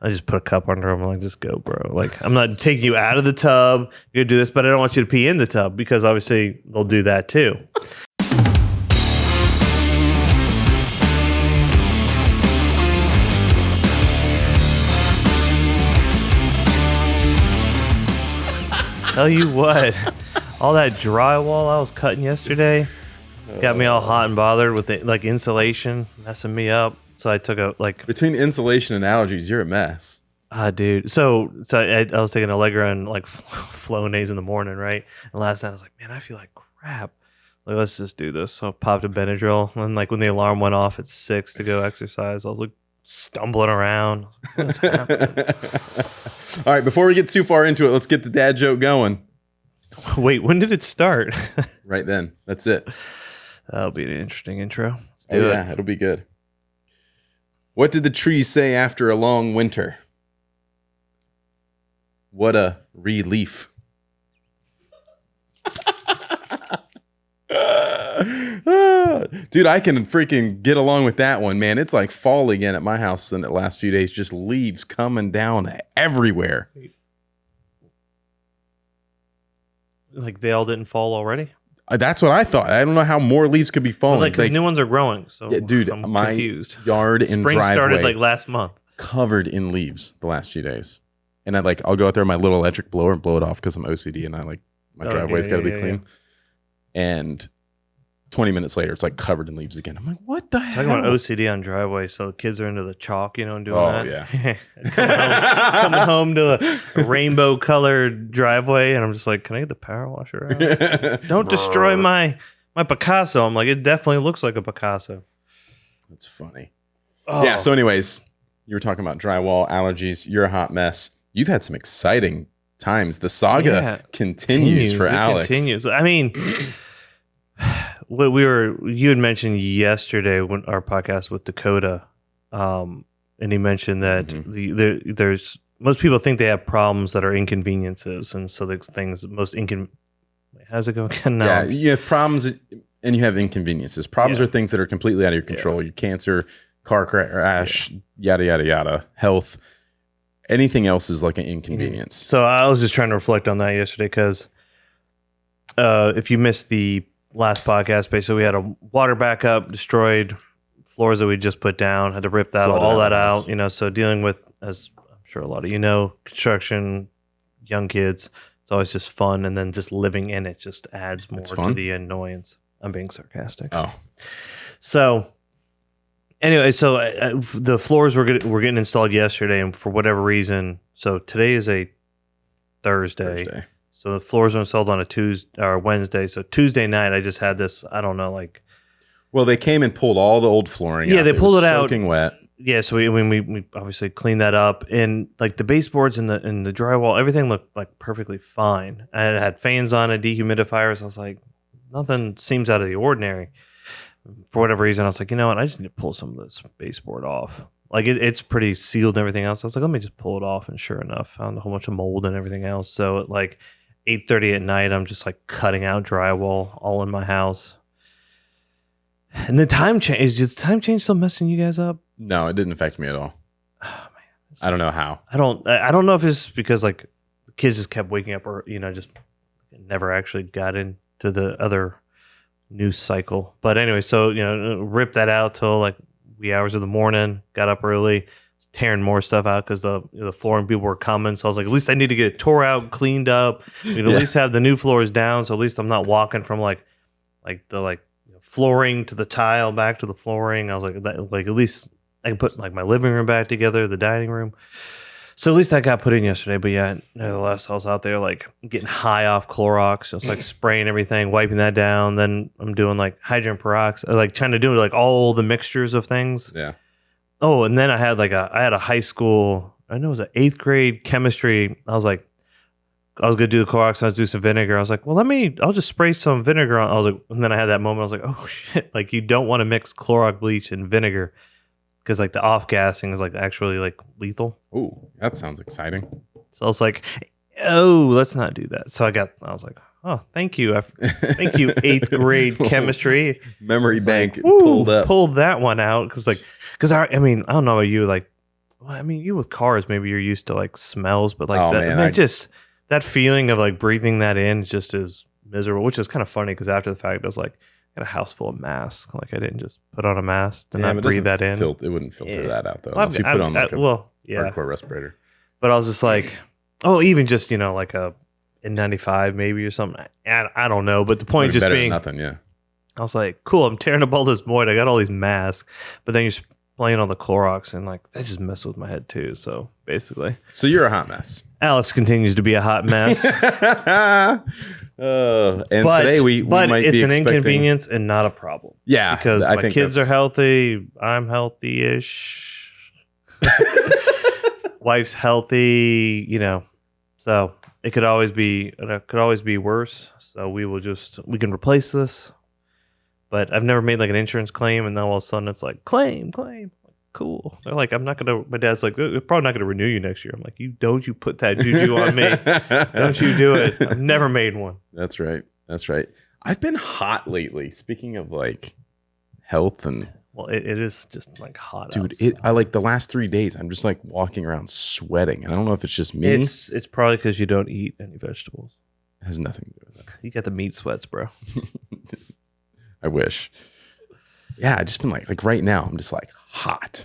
I just put a cup under them. I'm like, just go, bro. Like, I'm not taking you out of the tub. You do this, but I don't want you to pee in the tub because obviously they'll do that too. Tell you what, all that drywall I was cutting yesterday got me all hot and bothered with the, like, insulation messing me up. So I took a between insulation and allergies, you're a mess. Dude. So I was taking Allegra and like Flonase in the morning, right? And last night I was like, man, I feel like crap. Like, let's just do this. So I popped a Benadryl, and like when the alarm went off at 6 to go exercise, I was like stumbling around. What's happening? All right, before we get too far into it, let's get the dad joke going. Wait, when did it start? Right then. That's it. That'll be an interesting intro. Yeah, it'll be good. What did the trees say after a long winter? What a relief. Dude, I can freaking get along with that one, man. It's like fall again at my house in the last few days. Just leaves coming down everywhere. Like they all didn't fall already? That's what I thought. I don't know how more leaves could be falling. Like, because new ones are growing. So yeah, dude, I'm my confused. Yard and Spring driveway started like last month. covered in leaves the last few days. And I'll go out there with my little electric blower and blow it off because I'm OCD and my driveway's got to be clean. Yeah. And 20 minutes later, it's like covered in leaves again. I'm like, what the hell? Talking about OCD on driveway, so kids are into the chalk, and doing that. Yeah. coming home to a rainbow-colored driveway, and I'm just like, can I get the power washer out? Don't destroy my Picasso. I'm like, it definitely looks like a Picasso. That's funny. Oh. Yeah, so anyways, you were talking about drywall, allergies. You're a hot mess. You've had some exciting times. The saga continues for Alex. Continues. I mean... you had mentioned yesterday when our podcast with Dakota, and he mentioned that there's most people think they have problems that are inconveniences, and so there's things most how's it go again? No. Yeah, you have problems and you have inconveniences. Problems are things that are completely out of your control. Your cancer, car crash, yada yada yada, health. Anything else is like an inconvenience. So I was just trying to reflect on that yesterday because if you missed the last podcast, basically we had a water backup, destroyed floors that we just put down, had to rip all that out, so dealing with, as I'm sure a lot of construction, young kids, it's always just fun, and then just living in it just adds more to the annoyance. I'm being sarcastic. Oh. So anyway, the floors were getting installed yesterday, and for whatever reason, so today is a Thursday. So the floors were installed on a Tuesday or Wednesday. So Tuesday night, I just had this, I don't know, like... Well, they came and pulled all the old flooring out. Yeah, they pulled it out. Soaking wet. Yeah, so we obviously cleaned that up. And like the baseboards and the drywall, everything looked like perfectly fine. And it had fans on it, dehumidifiers. I was like, nothing seems out of the ordinary. For whatever reason, I was like, you know what? I just need to pull some of this baseboard off. Like it's pretty sealed and everything else. I was like, let me just pull it off. And sure enough, found a whole bunch of mold and everything else. So at like 8:30 at night, I'm just like cutting out drywall all in my house. And the time change, is the time change still messing you guys up? No, it didn't affect me at all. Oh, man. I don't know how. I don't know if it's because like the kids just kept waking up or, just never actually got into the other news cycle. But anyway, so, ripped that out till like wee hours of the morning, got up early, tearing more stuff out because the flooring people were coming. So I was like, at least I need to get it tore out, cleaned up. We can at least have the new floors down. So at least I'm not walking from like the flooring to the tile back to the flooring. I was like, at least I can put like my living room back together, the dining room. So at least that got put in yesterday. But yeah, nevertheless, I was out there like getting high off Clorox, just like spraying everything, wiping that down. Then I'm doing like hydrogen peroxide, like trying to do like all the mixtures of things. Yeah. Oh, and then I had a high school, I know it was an 8th grade chemistry. I was like, I was going to do the Clorox and I was do some vinegar. I was like, well, I'll just spray some vinegar on. I was like, and then I had that moment. I was like, oh shit. Like you don't want to mix Clorox bleach and vinegar because like the off gassing is like actually like lethal. Oh, that sounds exciting. So I was like, oh, let's not do that. So I was like, oh, thank you. Thank you, 8th grade chemistry. Memory bank like, pulled Well, I mean, you with cars, maybe you're used to like smells, but like Oh, that, man, just that feeling of like breathing that in just is miserable. Which is kind of funny because after the fact, I was like, I got a house full of masks. Like I didn't just put on a mask to not but it breathe doesn't that in. It wouldn't filter that out though, Well, unless you put on like a yeah. hardcore respirator. But I was just like, oh, even just like a N95 maybe or something. I don't know. But the point just better being than nothing, yeah. I was like, cool, I'm tearing up all this void. I got all these masks, but then you're playing on the Clorox, and like that just messes with my head too. So basically, so you're a hot mess. Alex continues to be a hot mess. And today we might it's be an expecting... inconvenience and not a problem. Yeah, because my kids are healthy. I'm healthy-ish. Wife's healthy. So it could always be worse. So we can replace this. But I've never made like an insurance claim, and then all of a sudden it's like claim. Like, cool. They're like, I'm not gonna. My dad's like, they're probably not gonna renew you next year. I'm like, you put that juju on me. Don't you do it. I've never made one. That's right. I've been hot lately. Speaking of like health and well, it is just like hot, dude. outside. I like the last 3 days. I'm just like walking around sweating, and I don't know if it's just me. It's probably because you don't eat any vegetables. It has nothing to do with that. You got the meat sweats, bro. I wish. Yeah, I just been like right now. I'm just like hot.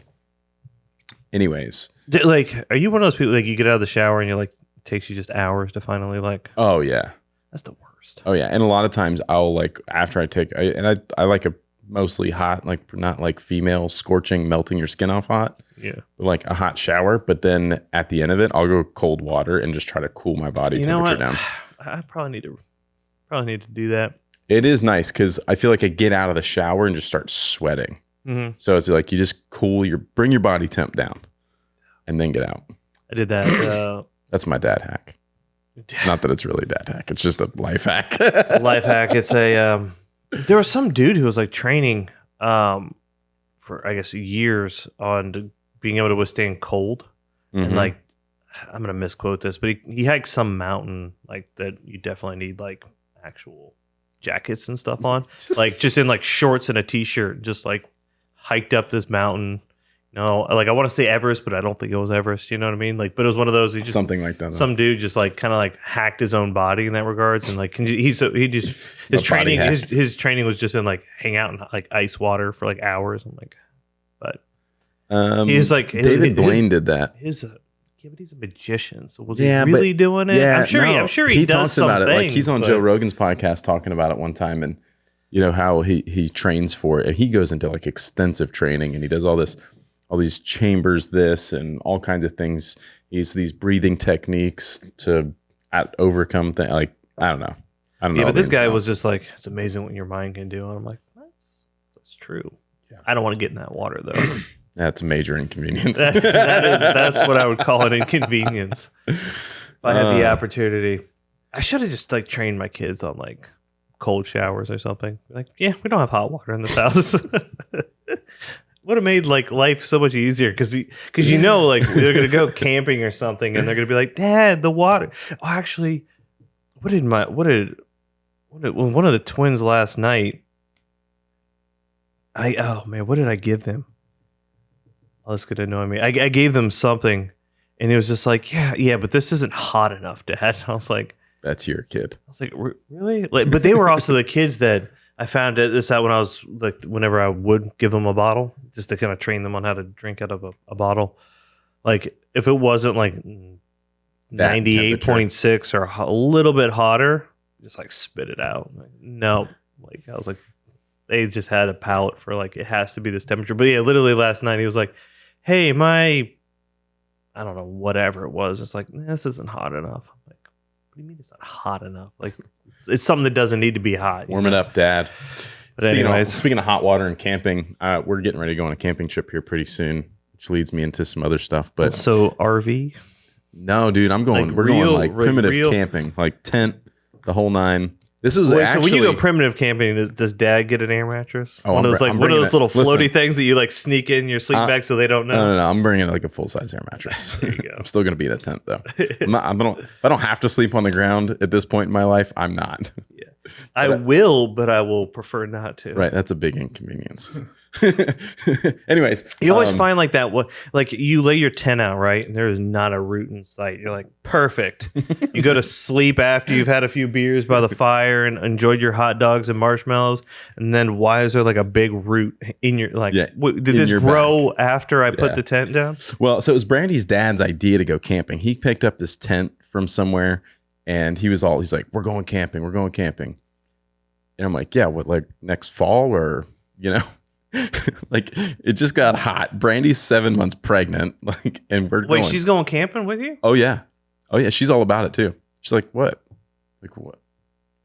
Anyways, like, are you one of those people like you get out of the shower and you're like, it takes you just hours to finally like? Oh yeah, that's the worst. Oh yeah, and a lot of times I'll like after I like a mostly hot, like not like female scorching, melting your skin off hot. Yeah, like a hot shower. But then at the end of it, I'll go cold water and just try to cool my body temperature down. I probably need to do that. It is nice because I feel like I get out of the shower and just start sweating. Mm-hmm. So it's like you just bring your body temp down, and then get out. I did that. That's my dad hack. Not that it's really a dad hack. It's just a life hack. Life hack. It's a. There was some dude who was like training for I guess years on being able to withstand cold, and like I'm gonna misquote this, but he hiked some mountain like that. You definitely need like actual jackets and stuff on, like just in like shorts and a t-shirt, just like hiked up this mountain. Like I want to say Everest, but I don't think it was Everest. You know what I mean? Like, but it was one of those. Something like that. Some dude just like kind of like hacked his own body in that regards, and like his training was just in like hang out in like ice water for like hours. I'm like, but he's like David Blaine did that. Yeah, but he's a magician, so was he really doing it? Yeah, I'm sure he does talks about it. Like he's on but Joe Rogan's podcast talking about it one time, and how he trains for it. And he goes into like extensive training, and he does all these chambers, and all kinds of things. He's these breathing techniques to overcome things. Like I don't know. Yeah, but this guy was just like, it's amazing what your mind can do, and I'm like, that's true. Yeah. I don't want to get in that water though. That's a major inconvenience. That's what I would call an inconvenience. If I had the opportunity, I should have just like trained my kids on like cold showers or something. Like, yeah, we don't have hot water in this house. Would have made like life so much easier because like they're gonna go camping or something and they're gonna be like, Dad, the water. Oh, actually, what did one of the twins last night? What did I give them? Oh, this could annoy me. I gave them something, and it was just like, yeah, but this isn't hot enough, Dad. And I was like, that's your kid. I was like, really? Like, but they were also the kids that I found this out when I was like, whenever I would give them a bottle, just to kind of train them on how to drink out of a bottle. Like, if it wasn't like 98.6 or a little bit hotter, just like spit it out. Like, no, like I was like, they just had a palate for like, it has to be this temperature. But yeah, literally last night he was like, hey, I don't know, whatever it was. It's like, this isn't hot enough. I'm like, what do you mean it's not hot enough? Like, it's something that doesn't need to be hot. Warm it up, Dad. But speaking of hot water and camping, we're getting ready to go on a camping trip here pretty soon, which leads me into some other stuff. But so RV? No, dude, we're going like primitive camping, like tent, the whole nine. This was so when you go primitive camping, does Dad get an air mattress? One of those little floaty things that you like sneak in your sleep bag so they don't know. No. I'm bringing like a full size air mattress. There you go. I'm still gonna be in a tent though. If I don't have to sleep on the ground at this point in my life, I'm not. Yeah. I will, but I will prefer not to. Right. That's a big inconvenience. Anyways. You always find like that. Like you lay your tent out, right? And there is not a root in sight. You're like, perfect. You go to sleep after you've had a few beers by the fire and enjoyed your hot dogs and marshmallows. And then why is there like a big root in your, like, did this grow after I put the tent down? Well, so it was Brandy's dad's idea to go camping. He picked up this tent from somewhere and he's like, we're going camping. And I'm like, yeah, what, like next fall or, like it just got hot. Brandy's 7 months pregnant. Like, and we're Wait, she's going camping with you? Oh yeah. She's all about it too. She's like, what? Like what?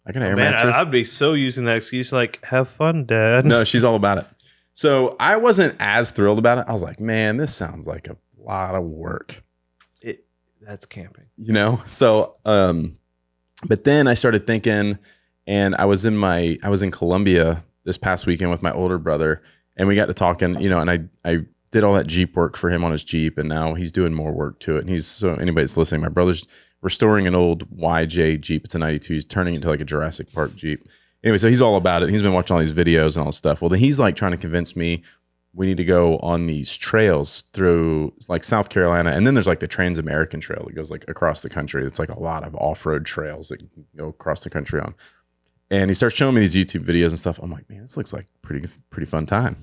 I can air mattress. I'd be so using that excuse. Like, have fun, Dad. No, she's all about it. So I wasn't as thrilled about it. I was like, man, this sounds like a lot of work. That's camping. So, but then I started thinking, and I was in Colombia this past weekend with my older brother, and we got to talking, and I did all that Jeep work for him on his Jeep, and now he's doing more work to it. And so anybody that's listening, my brother's restoring an old YJ Jeep. It's a 92. He's turning it into like a Jurassic Park Jeep. Anyway, so he's all about it. He's been watching all these videos and all this stuff. Well, then he's like trying to convince me we need to go on these trails through like South Carolina. And then there's like the Trans-American Trail that goes like across the country. It's like a lot of off-road trails that you can go across the country on. And he starts showing me these YouTube videos and stuff. I'm like, man, this looks like pretty fun time.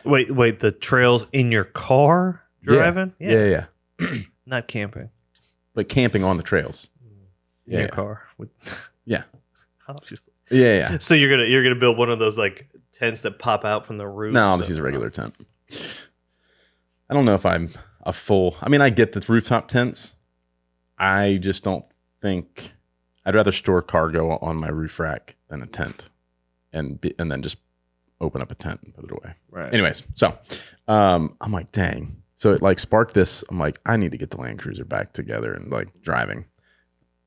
Wait, the trails in your car driving? Yeah. Not camping. But camping on the trails. In your car. Yeah. Obviously. Yeah. So you're gonna build one of those like tents that pop out from the roof? No, I'll just use a regular tent. I don't know if I'm a full. I mean, I get the rooftop tents. I just don't think I'd rather store cargo on my roof rack than a tent, and then just open up a tent and put it away. Right. Anyways, so I'm like, dang. So it like sparked this. I'm like, I need to get the Land Cruiser back together and like driving.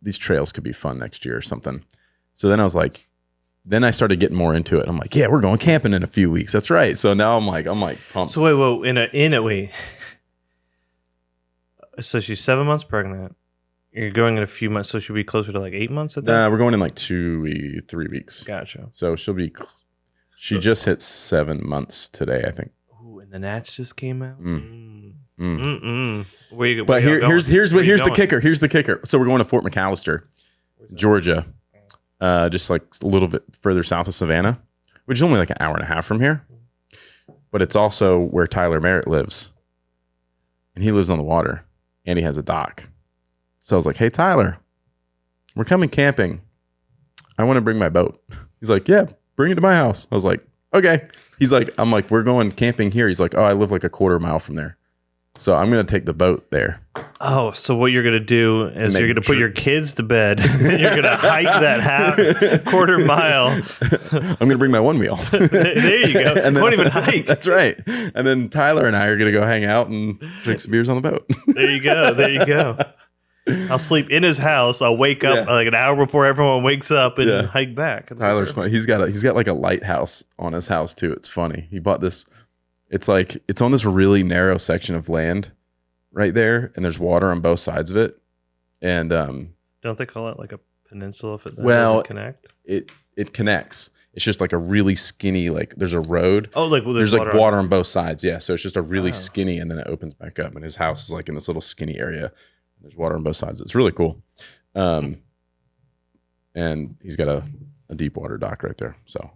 These trails could be fun next year or something. So then I was like. Then I started getting more into it. I'm like, yeah, we're going camping in a few weeks. That's right. So now I'm like pumped. So wait. So she's 7 months pregnant. You're going in a few months, so she'll be closer to like 8 months at that? Nah, we're going in like 3 weeks. Gotcha. So she just hit 7 months today, I think. Ooh, and the gnats just came out? But here's the kicker. Here's the kicker. So we're going to Fort McAllister, Georgia. Just like a little bit further south of Savannah, which is only like an hour and a half from here. But it's also where Tyler Merritt lives. And he lives on the water. And he has a dock. So I was like, hey, Tyler, we're coming camping. I want to bring my boat. He's like, yeah, bring it to my house. I was like, okay. I'm like, we're going camping here. He's like, oh, I live like a quarter mile from there. So I'm going to take the boat there. Oh, so what you're going to do is you're going to put your kids to bed. You're going to hike that quarter mile. I'm going to bring my one wheel. There you go. And then, won't even hike. That's right. And then Tyler and I are going to go hang out and drink some beers on the boat. There you go. I'll sleep in his house. I'll wake up like an hour before everyone wakes up and hike back. Tyler's funny. He's got like a lighthouse on his house too. It's funny. He bought this. It's like it's on this really narrow section of land right there, and there's water on both sides of it. And don't they call it like a peninsula if it doesn't connect? It connects. It's just like a really skinny, like there's a road. Oh, like there's like water on both sides. Yeah, so it's just a really skinny, and then it opens back up, and his house is like in this little skinny area. There's water on both sides. It's really cool. And he's got a deep water dock right there. So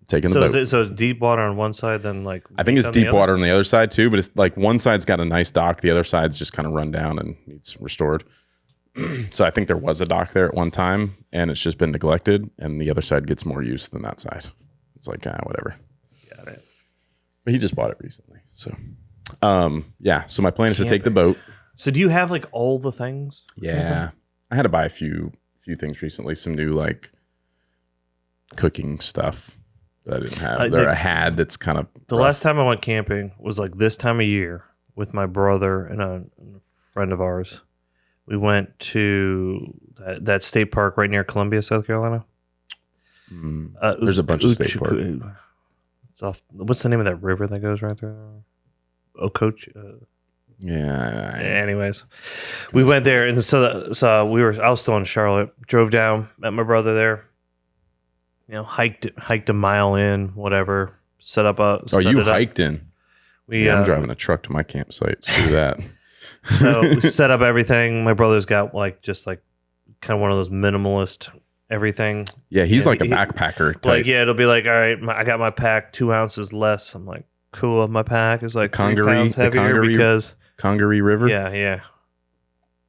taking the boat. So it's deep water on one side, then like I think it's deep water on the other side too, but it's like one side's got a nice dock, the other side's just kind of run down and needs restored. So I think there was a dock there at one time, and it's just been neglected, and the other side gets more use than that side. It's like whatever. Got it. But he just bought it recently, so So my plan is to take the boat. So do you have like all the things? Yeah, I had to buy a few things recently. Some new like cooking stuff that I didn't have. I had that's kind of the rough. Last time I went camping was like this time of year with my brother and a friend of ours. We went to that state park right near Columbia, South Carolina. There's a bunch of state parks. It's off. What's the name of that river that goes right there? Ocoach. Yeah. Anyways, we went there, and so I was still in Charlotte. Drove down, met my brother there. hiked a mile in, whatever. Set up a. Oh, you it up. hiked in. We I'm driving a truck to my campsite. Screw that. So we set up everything. My brother's got just kind of one of those minimalist everything. Yeah, he's like a backpacker type. Like, yeah, it'll be like, all right, I got my pack 2 ounces less. I'm like, cool. My pack is like 3 pounds heavier because Congaree River. Yeah.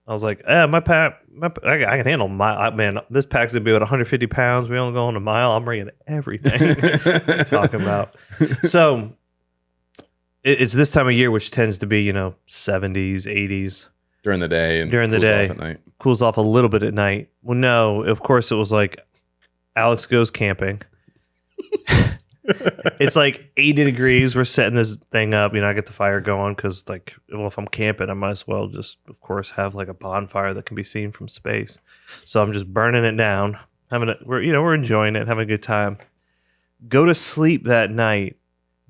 I was like, my pack, I can handle man. This pack's gonna be about 150 pounds. We only go on a mile. I'm bringing everything. Talking about. So it's this time of year, which tends to be 70s, 80s during the day, and during the day, off at night. Cools off a little bit at night. Well, no, of course it was like Alex goes camping. It's like 80 degrees. We're setting this thing up. I get the fire going because, if I'm camping, I might as well just, of course, have like a bonfire that can be seen from space. So I'm just burning it down, we're enjoying it, having a good time. Go to sleep that night.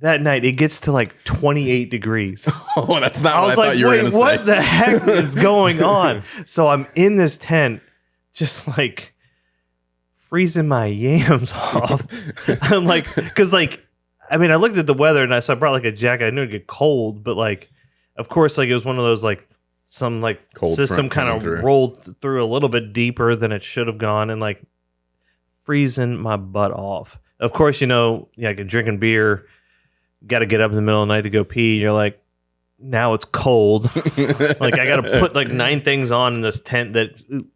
That night, it gets to like 28 degrees. Oh, that's not what I thought you were going to say. What the heck is going on? So I'm in this tent, just like freezing my yams off. I'm like, because I looked at the weather and I brought like a jacket. I knew it'd get cold, but of course, it was one of those some cold system kind of rolled through a little bit deeper than it should have gone, and freezing my butt off. Of course, drinking beer, got to get up in the middle of the night to go pee. You're like, now it's cold. I got to put 9 things on in this tent that.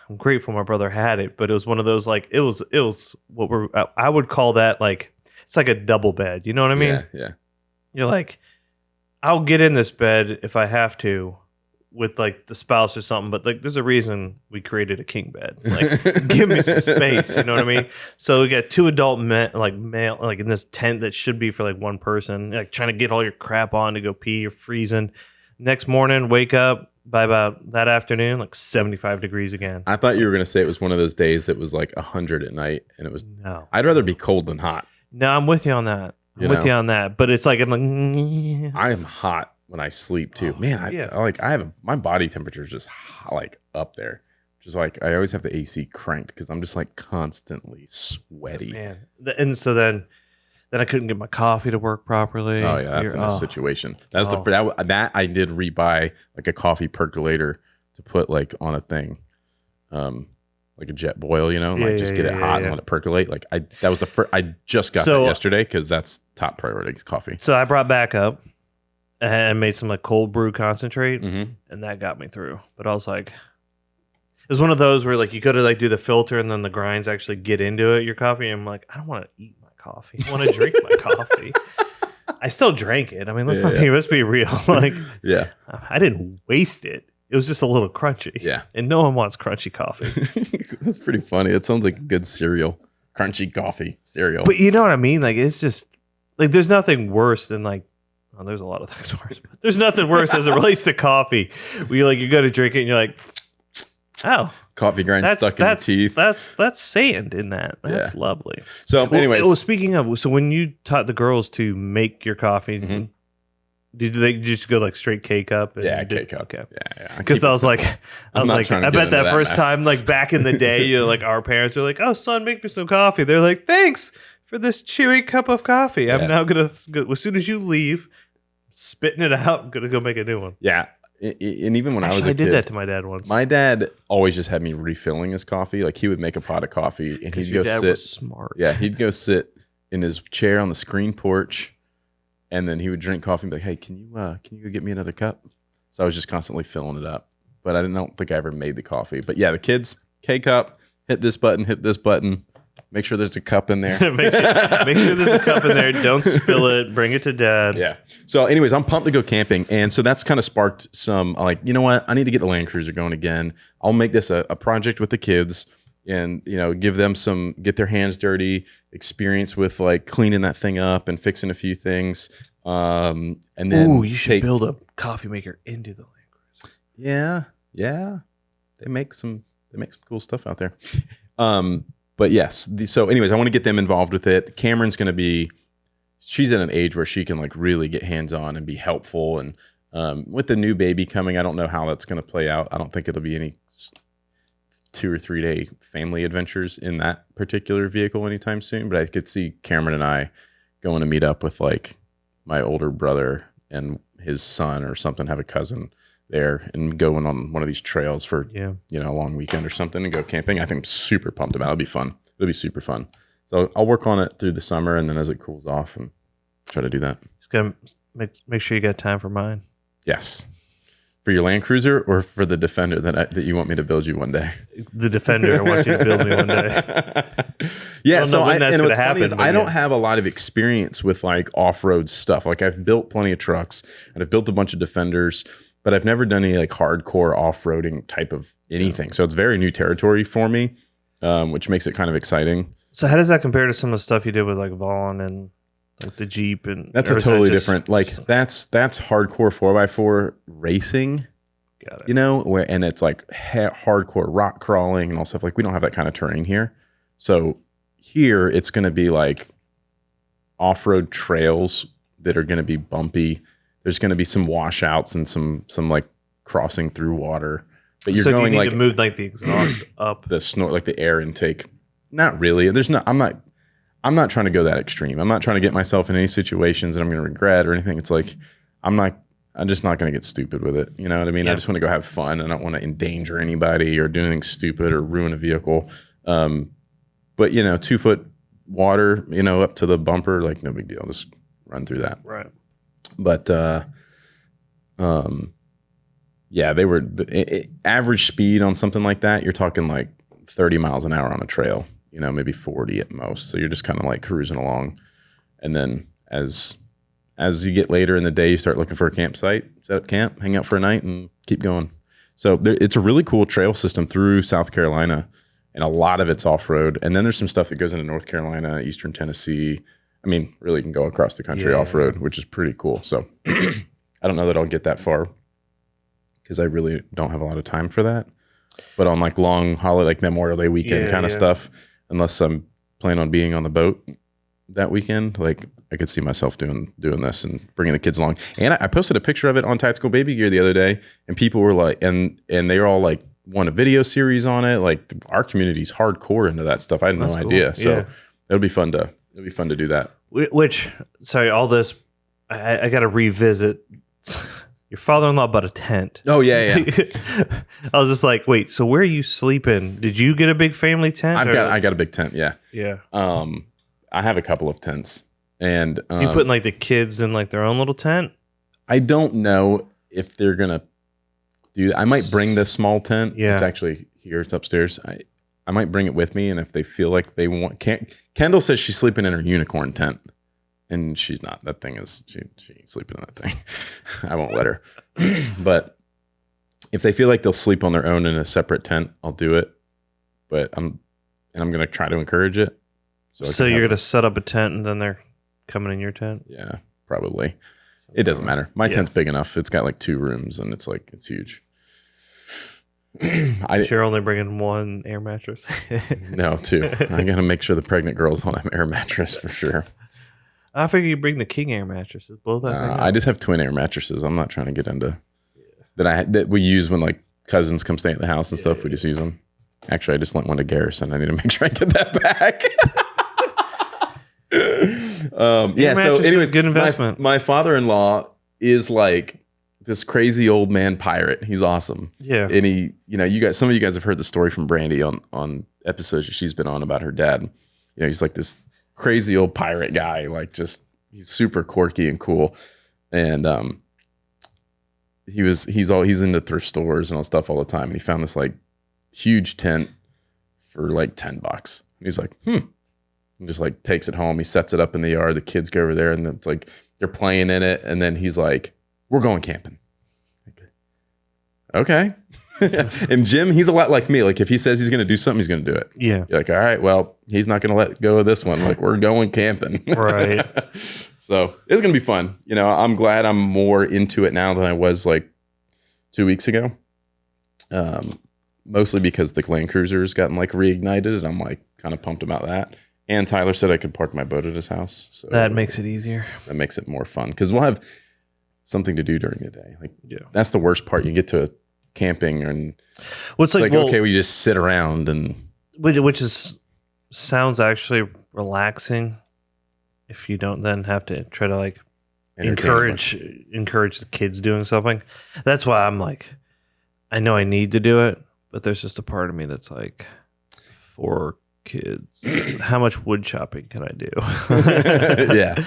I'm grateful my brother had it, but it was one of those it was what I would call that it's like a double bed. You know what I mean? Yeah. You're like, I'll get in this bed if I have to with the spouse or something, but there's a reason we created a king bed. Give me some space. You know what I mean? So we got 2 adult men, male, in this tent that should be for one person, trying to get all your crap on to go pee. You're freezing. Next morning, wake up. By about that afternoon, 75 degrees again. I thought you were going to say it was one of those days that was 100 at night, and it was. No. I'd rather be cold than hot. No, I'm with you on that. I'm with you on that. But it's I'm like. I am hot when I sleep too. Man, I have my body temperature is just up there. Just I always have the AC cranked because I'm just constantly sweaty. Man, and so then I couldn't get my coffee to work properly. Oh yeah, that's a situation. That's that I did rebuy a coffee percolator to put on a thing, like a jet boil, just get it hot and let it percolate. That was the first. I just got that yesterday because that's top priority coffee. So I brought backup and made some cold brew concentrate, and that got me through. But I was it was one of those where you go to do the filter and then the grinds actually get into it, your coffee. And I'm I don't want to eat coffee. I want to drink my coffee. I still drank it. Let's be real. Yeah, I didn't waste it. It was just a little crunchy. Yeah, and no one wants crunchy coffee. That's pretty funny. It sounds like a good cereal, crunchy coffee cereal. But you know what I mean? It's just there's nothing worse than oh, there's a lot of things worse. But there's nothing worse as it relates to coffee. Where you go to drink it and you're oh, coffee grind stuck in your teeth. That's sand in that. That's lovely. So, anyways, speaking of, when you taught the girls to make your coffee, did they just go straight K cup? K cup. Okay. Yeah. Because I bet that first time, back in the day, our parents were oh, son, make me some coffee. They're thanks for this chewy cup of coffee. I'm now gonna as soon as you leave, spitting it out. I'm gonna go make a new one. Yeah. And even when I was a kid, I did that to my dad once. My dad always just had me refilling his coffee. He would make a pot of coffee and he'd go sit. Was smart. Yeah, he'd go sit in his chair on the screen porch, and then he would drink coffee and be like, "Hey, can you go get me another cup?" So I was just constantly filling it up. But I don't think I ever made the coffee. But yeah, the kids, K cup, hit this button. Make sure there's a cup in there. make sure there's a cup in there. Don't spill it. Bring it to dad. Yeah. So anyways, I'm pumped to go camping. And so that's kind of sparked some you know what? I need to get the Land Cruiser going again. I'll make this a project with the kids and, give them get their hands dirty, experience with cleaning that thing up and fixing a few things. And then you should build a coffee maker into the Land Cruiser. Yeah. They make some cool stuff out there. But yes, so anyways, I want to get them involved with it. Cameron's going to be, she's at an age where she can really get hands-on and be helpful. And with the new baby coming, I don't know how that's going to play out. I don't think it'll be any 2 or 3 day family adventures in that particular vehicle anytime soon. But I could see Cameron and I going to meet up with like my older brother and his son or something, have a cousin there and going on one of these trails for, you know, a long weekend or something and go camping. I think I'm super pumped about it. It'll be fun. It'll be super fun. So I'll work on it through the summer and then as it cools off and try to do that. Just gotta make sure you got time for mine. Yes. For your Land Cruiser or for the Defender that you want me to build you one day? The Defender, I want you to build me one day. Yeah, so and what's funny is I don't yes. have a lot of experience with like off-road stuff. Like I've built plenty of trucks and I've built a bunch of Defenders, but I've never done any like hardcore off-roading type of anything. So it's very new territory for me, which makes it kind of exciting. So how does that compare to some of the stuff you did with like Vaughn and like the Jeep? And that's a totally different, like that's hardcore 4x4 racing. Got it. You know, and it's like hardcore rock crawling and all stuff. Like we don't have that kind of terrain here. So here it's going to be like off-road trails that are going to be bumpy. There's going to be some washouts and some like crossing through water. But you're going you need like to move like the exhaust up, the snort, like the air intake. Not really. I'm not trying to go that extreme. I'm not trying to get myself in any situations that I'm going to regret or anything. It's like I'm just not going to get stupid with it. You know what I mean? Yeah. I just want to go have fun. I don't want to endanger anybody or do anything stupid or ruin a vehicle. But you know, 2 foot water, you know, up to the bumper, like no big deal. Just run through that. Right. But yeah, they were average speed on something like that. You're talking like 30 miles an hour on a trail. You know, maybe 40 at most. So you're just kind of like cruising along. And then as you get later in the day, you start looking for a campsite, set up camp, hang out for a night and keep going. So it's a really cool trail system through South Carolina and a lot of it's off-road. And then there's some stuff that goes into North Carolina, Eastern Tennessee. I mean, really you can go across the country off-road, which is pretty cool. So I don't know that I'll get that far because I really don't have a lot of time for that. But on like long holiday, like Memorial Day weekend kind of stuff, unless I'm planning on being on the boat that weekend, like I could see myself doing this and bringing the kids along. And I posted a picture of it on Tactical Baby Gear the other day, and people were like, and they were all like, want a video series on it. Like our community's hardcore into that stuff. I had no idea. So it'll be fun to do that. Which, sorry, all this, I got to revisit. Your father-in-law bought a tent. Oh, yeah. I was just like, wait, so where are you sleeping? Did you get a big family tent? I got a big tent, yeah. Yeah. I have a couple of tents. And so you putting like the kids in like their own little tent? I don't know if they're going to do that. I might bring this small tent. Yeah. It's actually here. It's upstairs. I might bring it with me, and if they feel like they want... Kendall says she's sleeping in her unicorn tent. And she's not. That thing is, she ain't sleeping in that thing. I won't let her. But if they feel like they'll sleep on their own in a separate tent, I'll do it. But I'm going to try to encourage it. So you're going to set up a tent and then th're coming in your tent? Yeah, probably. It doesn't matter. My tent's big enough. It's got like 2 rooms and it's huge. You're only bringing 1 air mattress? No, 2. I got to make sure the pregnant girls don't have air mattress for sure. I figure you bring the king air mattresses. Both. I just have twin air mattresses. I'm not trying to get into that we use when like cousins come stay at the house and stuff. We just use them. Actually, I just lent one to Garrison. I need to make sure I get that back. So anyways, good investment. My father-in-law is like this crazy old man pirate. He's awesome. Yeah. And he, you know, some of you guys have heard the story from Brandy on episodes that she's been on about her dad. You know, he's like this crazy old pirate guy, like just he's super quirky and cool. And he's into thrift stores and all stuff all the time. And he found this like huge tent for like $10. And he's like, and just like takes it home. He sets it up in the yard. The kids go over there and it's like they're playing in it. And then he's like, we're going camping. Okay. And Jim, he's a lot like me. Like if he says he's going to do something, he's going to do it. Yeah. You're like, all right, well, he's not going to let go of this one. Like we're going camping. Right. So it's going to be fun. You know, I'm glad I'm more into it now than I was like 2 weeks ago. Mostly because the Land Cruiser's gotten like reignited and I'm like kind of pumped about that. And Tyler said I could park my boat at his house. So that makes it easier. That makes it more fun because we'll have something to do during the day. Like that's the worst part. You get to camping, and Well, it's like, okay, we just sit around and which sounds actually relaxing if you don't then have to try to like encourage the kids doing something. That's why I'm like, I know I need to do it, but there's just a part of me that's like, 4 kids, how much wood chopping can I do?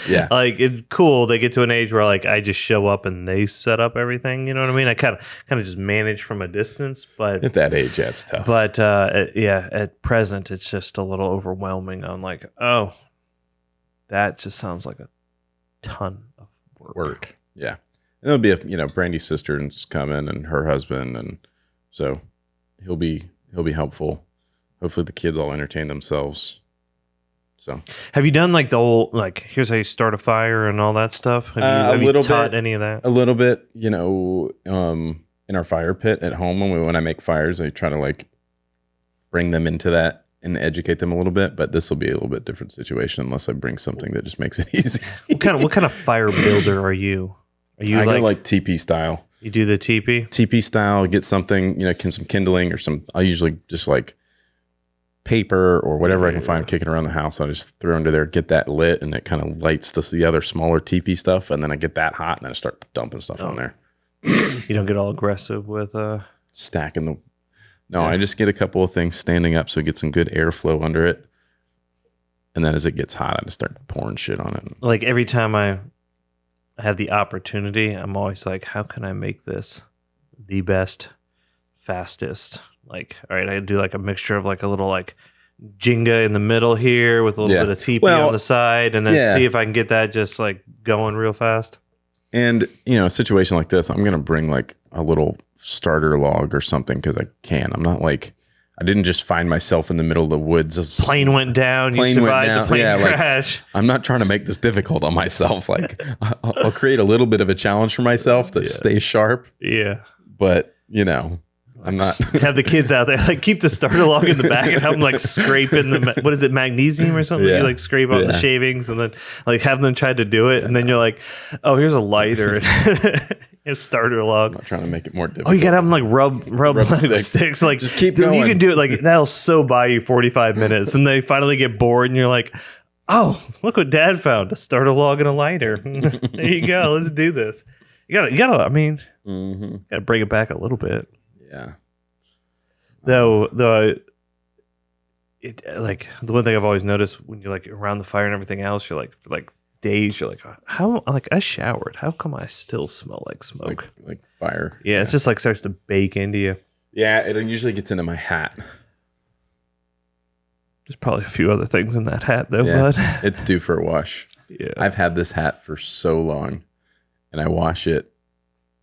yeah. Like, it's cool. They get to an age where like I just show up and they set up everything. You know what I mean? I kind of just manage from a distance. But at that age, that's tough. But at present, it's just a little overwhelming. I'm like, oh, that just sounds like a ton of work. Yeah, and there'll be Brandy's sister and come in, and her husband, and so he'll be helpful. Hopefully the kids all entertain themselves. So, have you done like the whole like here's how you start a fire and all that stuff? Have you taught any of that? A little bit, in our fire pit at home when I make fires, I try to like bring them into that and educate them a little bit. But this will be a little bit different situation unless I bring something that just makes it easy. What kind of fire builder are you? I go like TP style. You do the TP? TP style. Get something, some kindling or some. I usually just like paper or whatever I can find kicking around the house. I just throw into there, get that lit, and it kind of lights the other smaller TP stuff, and then I get that hot, and then I start dumping stuff on there. You don't get all aggressive with stacking the. No, I just get a couple of things standing up so I get some good airflow under it, and then as it gets hot, I just start pouring shit on it. Like every time I have the opportunity, I'm always like, how can I make this the best, fastest? Like, all right, I do like a mixture of like a little like Jenga in the middle here with a little bit of TP on the side, and then see if I can get that just like going real fast. And, a situation like this, I'm going to bring like a little starter log or something because I can. I'm not like, I didn't just find myself in the middle of the woods. Plane went down. You survived the plane crash. Like, I'm not trying to make this difficult on myself. Like, I'll create a little bit of a challenge for myself to stay sharp. Yeah. But, I'm not have the kids out there like keep the starter log in the back and have them like scraping what is it, magnesium or something? You like scrape on the shavings and then like have them try to do it, and then you're like, oh, here's a lighter and a starter log. I'm not trying to make it more difficult. Oh, you gotta have them like rub sticks. Like, just keep going. You can do it like that'll so buy you 45 minutes, and they finally get bored, and you're like, oh, look what Dad found, a starter log and a lighter. There you go. Let's do this. You gotta. I mean, gotta bring it back a little bit. Yeah. Though it like the one thing I've always noticed when you're like around the fire and everything else, you're like for like days, you're like, how like I showered. How come I still smell like smoke? Like fire. Yeah, it's just like starts to bake into you. Yeah, it usually gets into my hat. There's probably a few other things in that hat though, bud. It's due for a wash. Yeah. I've had this hat for so long, and I wash it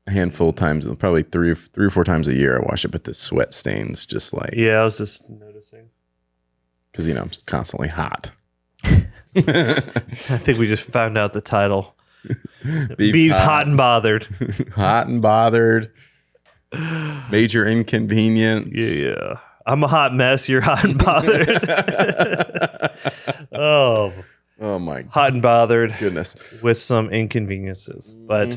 a handful of times, probably three or four times a year. I wash it, but the sweat stains just like. Yeah, I was just noticing. Because I'm constantly hot. I think we just found out the title. Beav's hot and bothered. Hot and bothered. Major inconvenience. Yeah. I'm a hot mess. You're hot and bothered. Oh my. Hot and bothered. Goodness. With some inconveniences, but.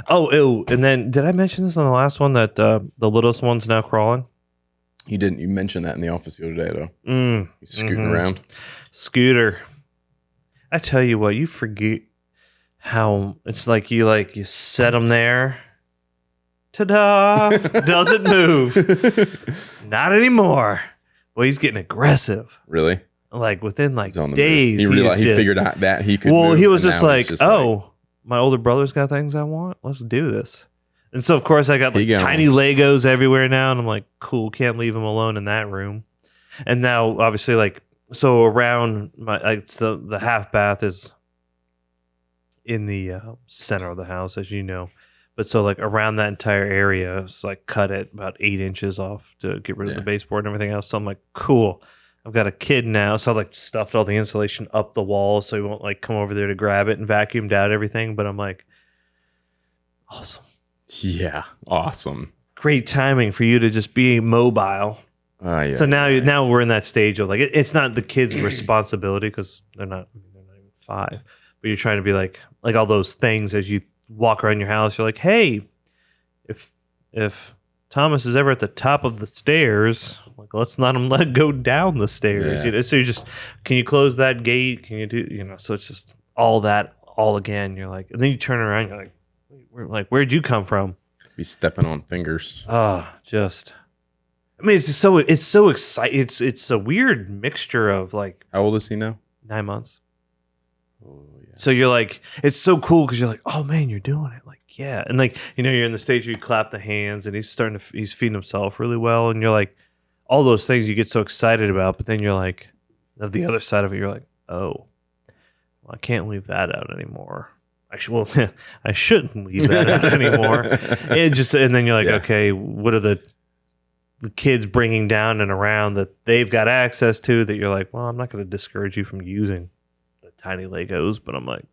Oh, and then did I mention this on the last one that the littlest one's now crawling? You didn't. You mentioned that in the office the other day, though. He's scooting around. Scooter. I tell you what, you forget how it's like you set him there. Ta-da! Doesn't move. Not anymore. Well, he's getting aggressive. Really? Like within like days. He realized he figured out that he could. Well, he was just like, my older brother's got things I want. Let's do this. And so, of course, I got like tiny Legos everywhere now. And I'm like, cool, can't leave him alone in that room. And now, obviously, like, so around the half bath is in the center of the house, as you know. But so, like, around that entire area, it's like cut it about 8 inches off to get rid of the baseboard and everything else. So I'm like, cool. I've got a kid now, so I like stuffed all the insulation up the wall so he won't like come over there to grab it and vacuumed out everything. But I'm like, awesome. Yeah, awesome. Great timing for you to just be mobile. So now we're in that stage of like it's not the kids' responsibility because they're not even 5, but you're trying to be like all those things as you walk around your house. You're like, hey, if Thomas is ever at the top of the stairs, like let's not him let go down the stairs. Yeah. So you just, can you close that gate? Can you do, so it's just all that all again. You're like, and then you turn around, you're like, where'd you come from? Be stepping on fingers. Just, I mean, it's so exciting. It's a weird mixture of like. How old is he now? 9 months. Oh, yeah. So you're like, it's so cool because you're like, oh man, you're doing it. Like, yeah. And like, you're in the stage where you clap the hands and he's feeding himself really well. And you're like, all those things you get so excited about. But then you're like, of the other side of it, you're like, oh, well, I can't leave that out anymore. I shouldn't leave that out anymore. And then you're like, okay, what are the kids bringing down and around that they've got access to that you're like, well, I'm not going to discourage you from using the tiny Legos, but I'm like,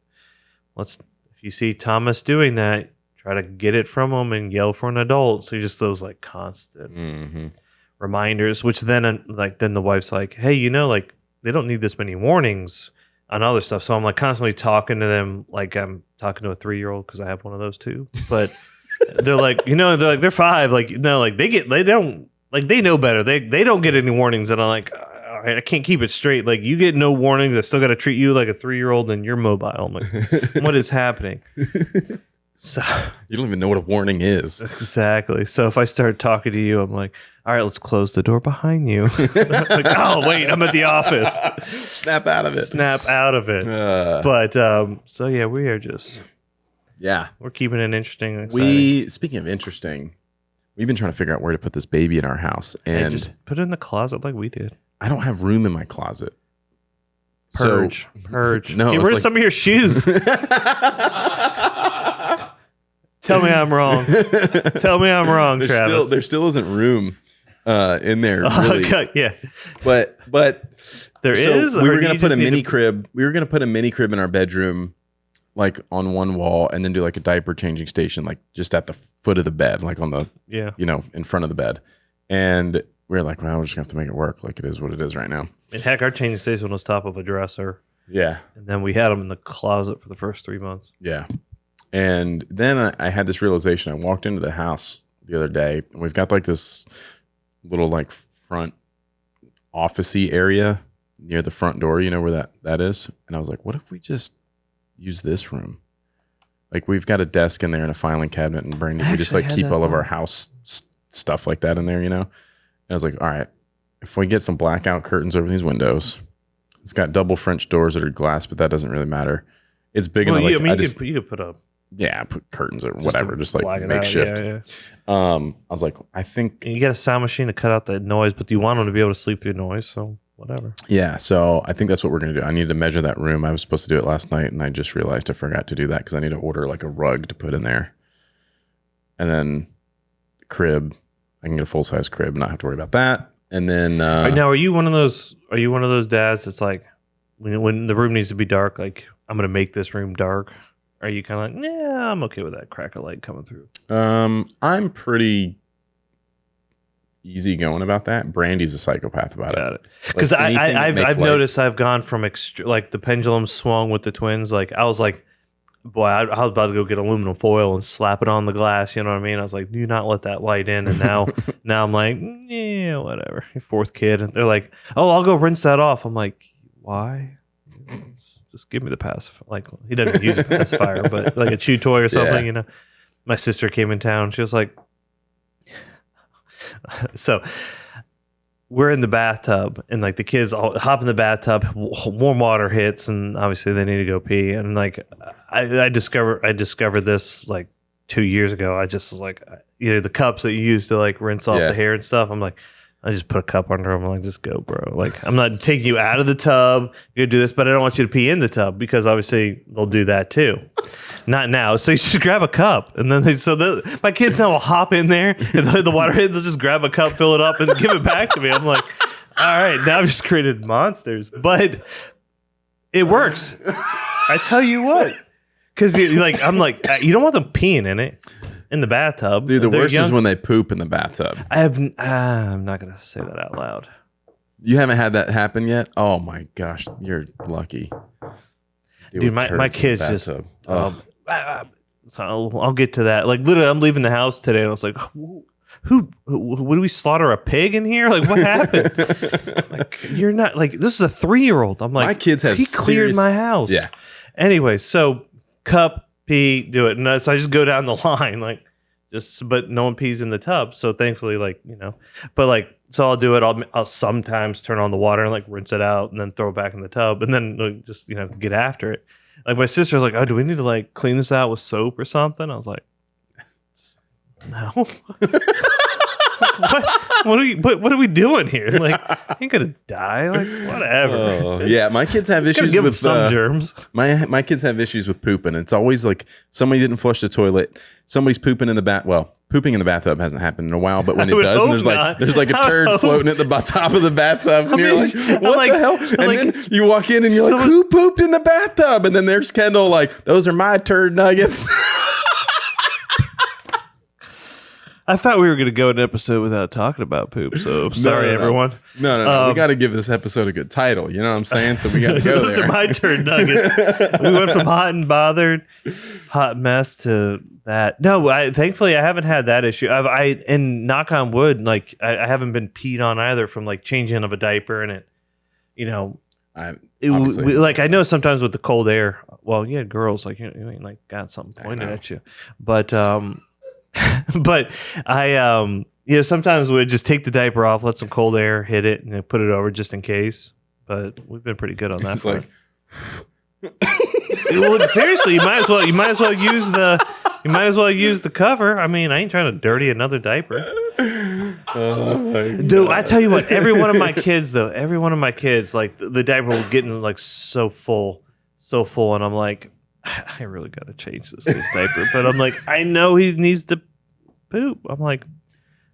if you see Thomas doing that, try to get it from him and yell for an adult. So just those like constant reminders, which then the wife's like, hey, like they don't need this many warnings on other stuff. So I'm like constantly talking to them like I'm talking to a 3-year-old because I have one of those too. But they're like, they're 5, like, like they know better. They don't get any warnings. And I'm like, all right, I can't keep it straight. Like you get no warnings. I still got to treat you like a 3-year-old and you're mobile. I'm like, what is happening? So you don't even know what a warning is. Exactly. So if I start talking to you, I'm like, all right, let's close the door behind you. Like, oh wait, I'm at the office. Snap out of it. But so yeah, we are just we're keeping it interesting. And Speaking of interesting, we've been trying to figure out where to put this baby in our house, and just put it in the closet like we did. I don't have room in my closet. Purge. No, get rid of some of your shoes. Tell me I'm wrong. Travis. There still isn't room in there. Really. Okay, yeah. But there is. We were gonna put a mini crib. We were gonna put a mini crib in our bedroom, like on one wall, and then do like a diaper changing station, like just at the foot of the bed, like on the in front of the bed. And we were like, well, we're just gonna have to make it work. Like it is what it is right now. And heck, our changing station was top of a dresser. Yeah. And then we had them in the closet for the first 3 months. Yeah. And then I had this realization. I walked into the house the other day, and we've got like this little like front office-y area near the front door. You know where that is? And I was like, what if we just use this room? Like we've got a desk in there and a filing cabinet and Brandy. We just like keep all of our house stuff like that in there, And I was like, all right, if we get some blackout curtains over these windows, it's got double French doors that are glass, but that doesn't really matter. It's big enough. You could put a put curtains or whatever, just like makeshift. I was like, I think you got a sound machine to cut out the noise, but you want them to be able to sleep through noise, so whatever. Yeah, so I think that's what we're gonna do. I need to measure that room. I was supposed to do it last night, and I just realized I forgot to do that because I need to order like a rug to put in there, and then crib. I can get a full size crib, and not have to worry about that. And then now, are you one of those dads that's like, when the room needs to be dark, like I'm gonna make this room dark? Are you kind of like, yeah, I'm okay with that crack of light coming through? I'm pretty easy going about that. Brandy's a psychopath about it. Because I've noticed I've gone from like the pendulum swung with the twins. Like I was like, boy, I was about to go get aluminum foil and slap it on the glass. You know what I mean? I was like, do not let that light in. And now I'm like, yeah, whatever. Your 4th kid, and they're like, oh, I'll go rinse that off. I'm like, why? Just give me the pacifier. Like he doesn't use a pacifier, but like a chew toy or something, My sister came in town. She was like, so we're in the bathtub, and like the kids all hop in the bathtub. Warm water hits, and obviously they need to go pee. And like I discovered this like 2 years ago. I just was like, the cups that you use to like rinse off the hair and stuff. I'm like, I just put a cup under them. I'm like, just go, bro. Like, I'm not taking you out of the tub. You're going to do this, but I don't want you to pee in the tub because obviously they'll do that too. Not now. So you just grab a cup. And then my kids now will hop in there and the water hit. They'll just grab a cup, fill it up, and give it back to me. I'm like, all right, now I've just created monsters. But it works. I tell you what. Because I'm like, you don't want them peeing in it. In the bathtub. Dude, the worst is when they poop in the bathtub. I'm not going to say that out loud. You haven't had that happen yet? Oh my gosh, you're lucky. Dude, my kids just... so I'll get to that. Like literally, I'm leaving the house today and I was like, would we slaughter a pig in here? Like, what happened? Like, you're not like, this is a 3-year-old. I'm like, my kids have he cleared my house. Yeah. Anyway, so cup, pee, do it. And so I just go down the line, like, but no one pees in the tub. So thankfully, like, but like, so I'll do it. I'll sometimes turn on the water and like rinse it out and then throw it back in the tub and then like, just, get after it. Like my sister's like, oh, do we need to like clean this out with soap or something? I was like, no. What are we doing here? Like, I ain't gonna die. Like, whatever. Oh, yeah, my kids have issues give with them some germs. My kids have issues with pooping. It's always like somebody didn't flush the toilet. Somebody's pooping in the pooping in the bathtub hasn't happened in a while, but when it does, and there's like a turd floating at the top of the bathtub, and you're like, what the hell? And then you walk in and you're like, who pooped in the bathtub? And then there's Kendall like, those are my turd nuggets. I thought we were going to go an episode without talking about poop, so sorry, everyone. No. We got to give this episode a good title. You know what I'm saying? So we got to go Those there. are my turd nuggets. We went from hot and bothered, hot mess to that. No, thankfully I haven't had that issue. And knock on wood, like I haven't been peed on either from like changing of a diaper and it, like I know sometimes with the cold air. Well, you had girls like you ain't like got something pointed at you, but but I sometimes we'd just take the diaper off, let some cold air hit it, and then put it over just in case. But we've been pretty good on that. Like, well, seriously, you might as well use the cover. I mean, I ain't trying to dirty another diaper. Dude, I tell you what, every one of my kids, like the diaper will get like so full, and I'm like, I really got to change this guy's diaper. But I'm like, I know he needs to poop. I'm like,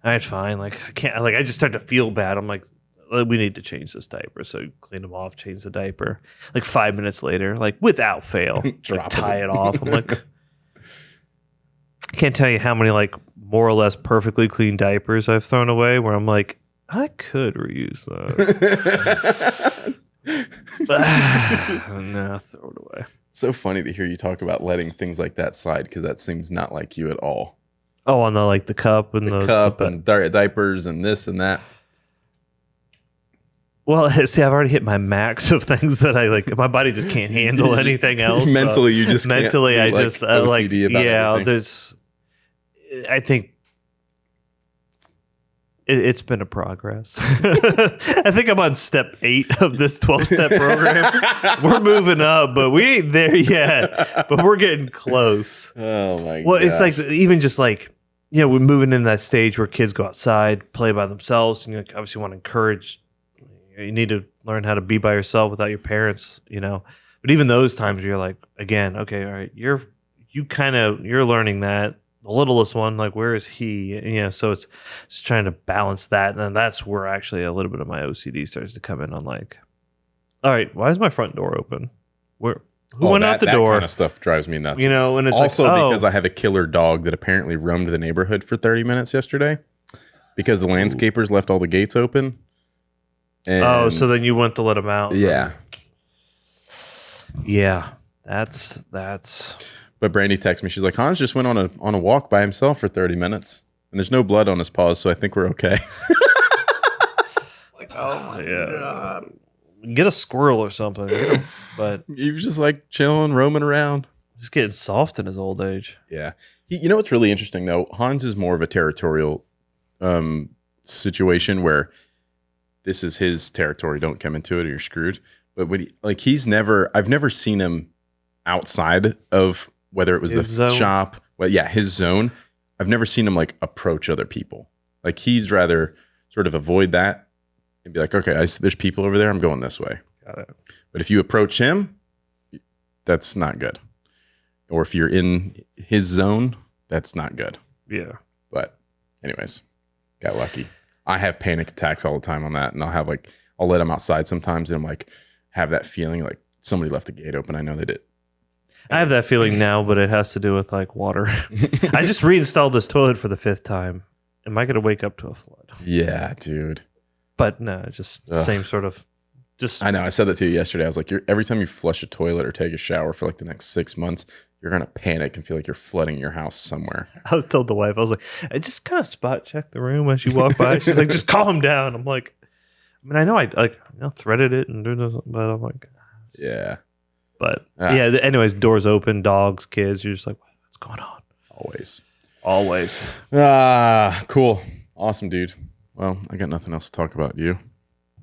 all right, fine. Like, I can't, like, I just start to feel bad. I'm like, we need to change this diaper. So clean him off, change the diaper. Like 5 minutes later, like without fail, like, tie it off. I'm like, I can't tell you how many like more or less perfectly clean diapers I've thrown away where I'm like, I could reuse that. No, throw it away. So funny to hear you talk about letting things like that slide because that seems not like you at all. Oh, on the cup and the diapers and this and that. Well, see, I've already hit my max of things that I like. My body just can't handle anything else. Mentally, you just mentally, can't I just OCD about everything. I think it's been a progress. I think I'm on step 8 of this 12-step program. We're moving up, but we ain't there yet. But we're getting close. Oh my god! Well, it's like even just like we're moving in that stage where kids go outside, play by themselves, and you obviously want to encourage. You need to learn how to be by yourself without your parents, But even those times, you're like, again, okay, all right, you're learning that. The littlest one, like, where is he? So it's just trying to balance that. And then that's where actually a little bit of my OCD starts to come in on like, all right, why is my front door open? Who went out the door? That kind of stuff drives me nuts. And it's also because I have a killer dog that apparently roamed the neighborhood for 30 minutes yesterday because the landscapers left all the gates open. And so then you went to let him out. Yeah. Yeah. That's. But Brandy texted me. She's like, Hans just went on a walk by himself for 30 minutes. And there's no blood on his paws, so I think we're okay. Like, oh, yeah. God. Get a squirrel or something. But he was just like chilling, roaming around. Just getting soft in his old age. Yeah. You know what's really interesting, though? Hans is more of a territorial situation where this is his territory. Don't come into it or you're screwed. But I've never seen him outside of whether it was his the zone. Shop. Well, yeah, his zone. I've never seen him like approach other people. Like he's rather sort of avoid that and be like, okay, there's people over there. I'm going this way. Got it. But if you approach him, that's not good. Or if you're in his zone, that's not good. Yeah. But anyways, got lucky. I have panic attacks all the time on that. And I'll let him outside sometimes. And I'm like, have that feeling like somebody left the gate open. I know they did. I have that feeling now, but it has to do with like water. I just reinstalled this toilet for the 5th time. Am I going to wake up to a flood? Yeah, dude. But no, just same sort of. Just I know. I said that to you yesterday. I was like, every time you flush a toilet or take a shower for like the next 6 months, you're gonna panic and feel like you're flooding your house somewhere. I was told the wife, I was like, I just kind of spot check the room as you walk by. She's like, just calm down. I'm like, I mean, I know I threaded it and but I'm like, yeah. But yeah. Anyways, doors open, dogs, kids. You're just like, what's going on? Always. Cool. Awesome, dude. Well, I got nothing else to talk about. You?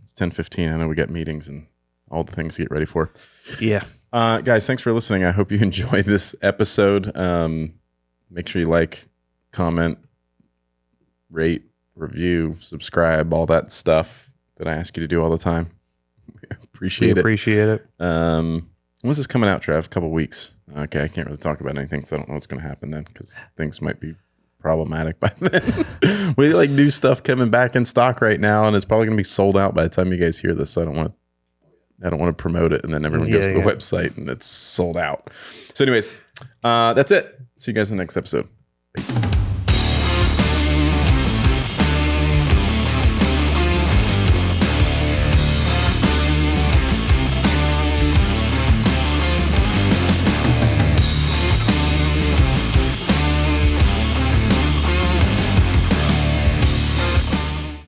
It's 10:15. I know we got meetings and all the things to get ready for. Yeah. Guys, thanks for listening. I hope you enjoyed this episode. Make sure you like, comment, rate, review, subscribe, all that stuff that I ask you to do all the time. Appreciate it. When's this coming out, Trev? A couple weeks. Okay, I can't really talk about anything, so I don't know what's going to happen then, because things might be problematic by then. We like new stuff coming back in stock right now, and it's probably going to be sold out by the time you guys hear this. So I don't want to promote it, and then everyone goes to the website and it's sold out. So anyways, that's it. See you guys in the next episode. Peace.